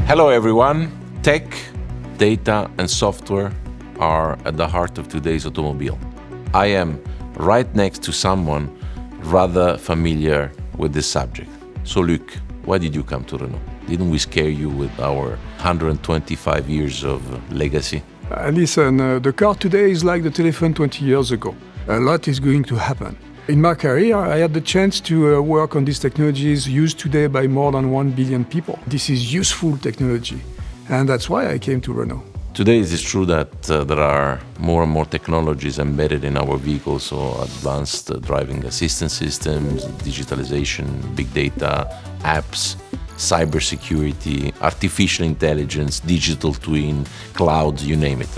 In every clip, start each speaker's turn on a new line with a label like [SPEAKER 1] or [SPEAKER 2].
[SPEAKER 1] Hello everyone. Tech, data and software are at the heart of today's automobile. I am right next to someone rather familiar with this subject. So Luc, why did you come to Renault? Didn't we scare you with our 125 years of legacy?
[SPEAKER 2] Listen, the car today is like the telephone 20 years ago. A lot is going to happen. In my career, I had the chance to work on these technologies used today by more than 1 billion people. This is useful technology, and that's why I came to Renault.
[SPEAKER 1] Today it is true that there are more and more technologies embedded in our vehicles, so advanced driving assistance systems, digitalization, big data, apps, cybersecurity, artificial intelligence, digital twin, cloud, you name it.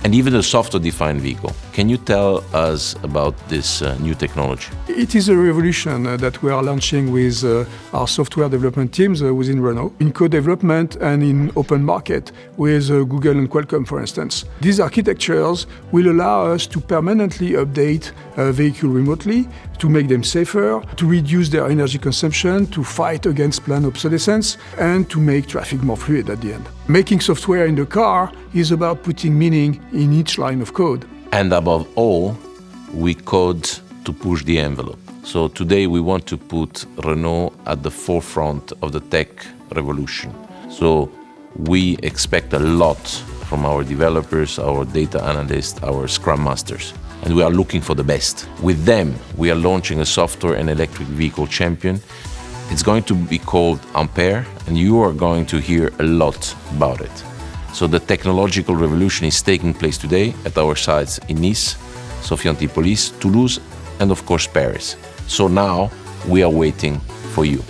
[SPEAKER 1] And even the software-defined vehicle. Can you tell us about this new technology?
[SPEAKER 2] It is a revolution that we are launching with our software development teams within Renault, in co-development and in open market with Google and Qualcomm, for instance. These architectures will allow us to permanently update a vehicle remotely, to make them safer, to reduce their energy consumption, to fight against planned obsolescence, and to make traffic more fluid at the end. Making software in the car is about putting meaning in each line of code.
[SPEAKER 1] And above all, we code to push the envelope. So today we want to put Renault at the forefront of the tech revolution. So we expect a lot from our developers, our data analysts, our Scrum Masters. And we are looking for the best. With them, we are launching a software and electric vehicle champion. It's going to be called Ampere, and you are going to hear a lot about it. So the technological revolution is taking place today at our sites in Nice, Sophia Antipolis, Toulouse, and of course Paris. So now we are waiting for you.